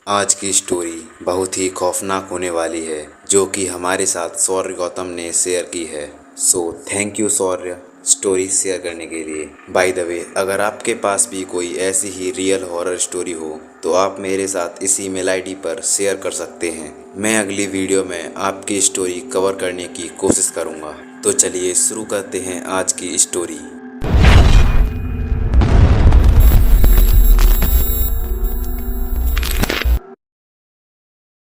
आज की स्टोरी बहुत ही खौफनाक होने वाली है जो कि हमारे साथ शौर्य गौतम ने शेयर की है। So thank you Shaurya story share करने के लिए। बाय द वे, अगर आपके पास भी कोई ऐसी ही रियल हॉरर स्टोरी हो तो आप मेरे साथ इस ईमेल आईडी पर शेयर कर सकते हैं। मैं अगली वीडियो में आपकी स्टोरी कवर करने की कोशिश करूँगा। तो चलिए शुरू करते हैं आज की स्टोरी।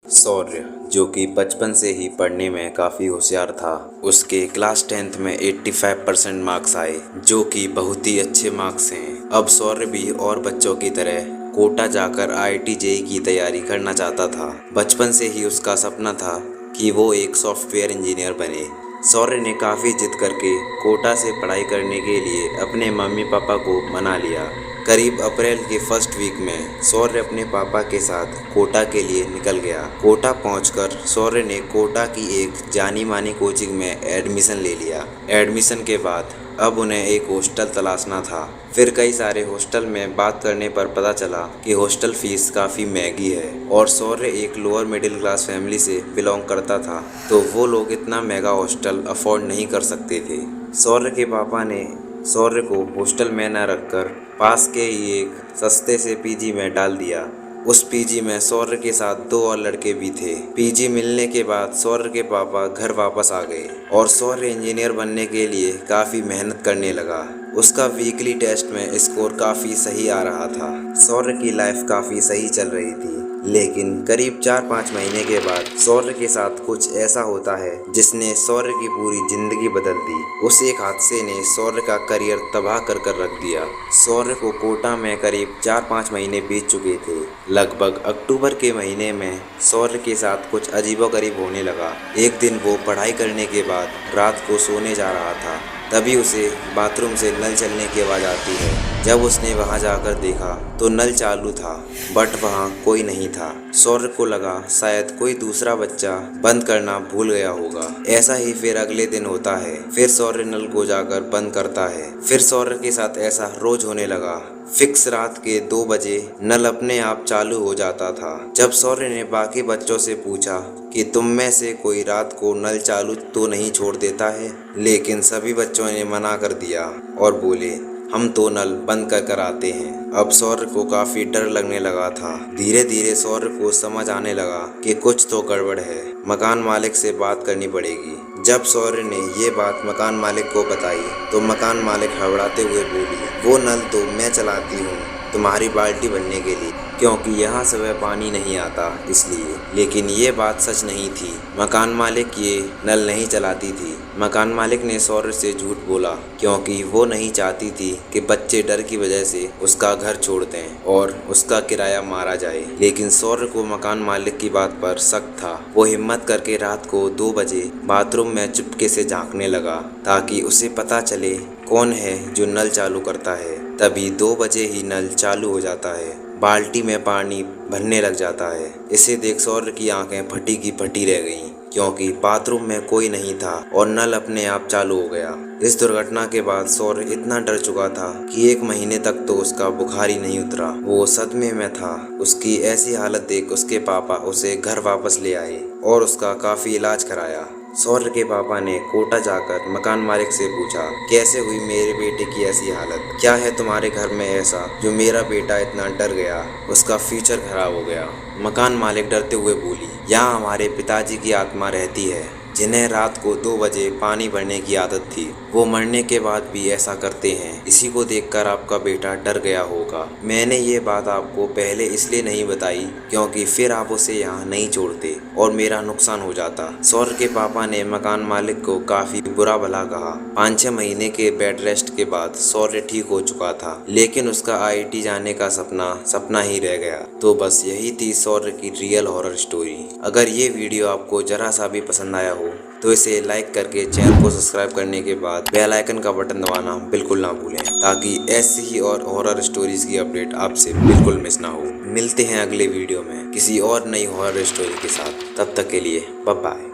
शौर्य, जो कि बचपन से ही पढ़ने में काफ़ी होशियार था, उसके क्लास 10th में 85% मार्क्स आए, जो कि बहुत ही अच्छे मार्क्स हैं। अब शौर्य भी और बच्चों की तरह कोटा जाकर IIT JEE की तैयारी करना चाहता था। बचपन से ही उसका सपना था कि वो एक सॉफ्टवेयर इंजीनियर बने। शौर्य ने काफ़ी जिद करके कोटा से पढ़ाई करने के लिए अपने मम्मी पापा को मना लिया। करीब अप्रैल के फर्स्ट वीक में शौर्य अपने पापा के साथ कोटा के लिए निकल गया। कोटा पहुंचकर शौर्य ने कोटा की एक जानी मानी कोचिंग में एडमिशन ले लिया। एडमिशन के बाद अब उन्हें एक हॉस्टल तलाशना था। फिर कई सारे हॉस्टल में बात करने पर पता चला कि हॉस्टल फीस काफ़ी महंगी है और शौर्य एक लोअर मिडिल क्लास फैमिली से बिलोंग करता था, तो वो लोग इतना महंगा हॉस्टल अफोर्ड नहीं कर सकते थे। शौर्य के पापा ने शौर्य को हॉस्टल में न रखकर पास के ही एक सस्ते से पीजी में डाल दिया। उस पीजी में शौर्य के साथ 2 और लड़के भी थे। पीजी मिलने के बाद शौर्य के पापा घर वापस आ गए और शौर्य इंजीनियर बनने के लिए काफ़ी मेहनत करने लगा। उसका वीकली टेस्ट में स्कोर काफ़ी सही आ रहा था। शौर्य की लाइफ काफ़ी सही चल रही थी, लेकिन करीब 4-5 महीने के बाद शौर्य के साथ कुछ ऐसा होता है जिसने शौर्य की पूरी जिंदगी बदल दी। उस एक हादसे ने शौर्य का करियर तबाह कर रख दिया। शौर्य को कोटा में करीब 4-5 महीने बीत चुके थे। लगभग अक्टूबर के महीने में शौर्य के साथ कुछ अजीबोगरीब होने लगा। एक दिन वो पढ़ाई करने के बाद रात को सोने जा रहा था, तभी उसे बाथरूम से नल चलने की आवाज़ आती है। जब उसने वहां जाकर देखा तो नल चालू था, बट वहां कोई नहीं था। शौर्य को लगा शायद कोई दूसरा बच्चा बंद करना भूल गया होगा। ऐसा ही फिर अगले दिन होता है। फिर शौर्य नल को जाकर बंद करता है। फिर शौर्य के साथ ऐसा रोज होने लगा। फिक्स रात के 2 बजे नल अपने आप चालू हो जाता था। जब शौर्य ने बाकी बच्चों से पूछा कि तुम में से कोई रात को नल चालू तो नहीं छोड़ देता है, लेकिन सभी बच्चों ने मना कर दिया और बोले हम तो नल बंद कर आते हैं। अब शौर्य को काफ़ी डर लगने लगा था। धीरे धीरे शौर्य को समझ आने लगा कि कुछ तो गड़बड़ है, मकान मालिक से बात करनी पड़ेगी। जब शौर्य ने ये बात मकान मालिक को बताई तो मकान मालिक हड़बड़ाते हुए बोली, वो नल तो मैं चलाती हूँ तुम्हारी बाल्टी भरने के लिए, क्योंकि यहाँ सुबह पानी नहीं आता इसलिए। लेकिन ये बात सच नहीं थी। मकान मालिक ये नल नहीं चलाती थी। मकान मालिक ने शौर्य से झूठ बोला क्योंकि वो नहीं चाहती थी कि बच्चे डर की वजह से उसका घर छोड़ दें और उसका किराया मारा जाए। लेकिन शौर्य को मकान मालिक की बात पर शक था। वो हिम्मत करके रात को 2 बजे बाथरूम में चुपके से झांकने लगा ताकि उसे पता चले कौन है जो नल चालू करता है। तभी 2 बजे ही नल चालू हो जाता है। बाल्टी में पानी भरने लग जाता है। इसे देख शौर्य की आंखें फटी की फटी रह गईं, क्योंकि बाथरूम में कोई नहीं था और नल अपने आप चालू हो गया। इस दुर्घटना के बाद शौर्य इतना डर चुका था कि 1 महीने तक तो उसका बुखार ही नहीं उतरा। वो सदमे में था। उसकी ऐसी हालत देख उसके पापा उसे घर वापस ले आए और उसका काफ़ी इलाज कराया। शौर्य के पापा ने कोटा जाकर मकान मालिक से पूछा, कैसे हुई मेरे बेटे की ऐसी हालत? क्या है तुम्हारे घर में ऐसा जो मेरा बेटा इतना डर गया, उसका फ्यूचर खराब हो गया? मकान मालिक डरते हुए बोली, यहाँ हमारे पिताजी की आत्मा रहती है जिन्हें रात को 2 बजे पानी भरने की आदत थी। वो मरने के बाद भी ऐसा करते हैं। इसी को देखकर आपका बेटा डर गया होगा। मैंने ये बात आपको पहले इसलिए नहीं बताई क्योंकि फिर आप उसे यहाँ नहीं छोड़ते और मेरा नुकसान हो जाता। शौर्य के पापा ने मकान मालिक को काफ़ी बुरा भला कहा। 5-6 महीने के बेड रेस्ट के बाद शौर्य ठीक हो चुका था, लेकिन उसका IIT जाने का सपना ही रह गया। तो बस यही थी शौर्य की रियल हॉरर स्टोरी। अगर ये वीडियो आपको जरा सा भी पसंद आया हो तो इसे लाइक करके चैनल को सब्सक्राइब करने के बाद बेल आइकन का बटन दबाना बिल्कुल ना भूलें, ताकि ऐसी ही और हॉरर स्टोरीज की अपडेट आपसे बिल्कुल मिस ना हो। मिलते हैं अगले वीडियो में किसी और नई हॉरर स्टोरी के साथ। तब तक के लिए बाय बाय।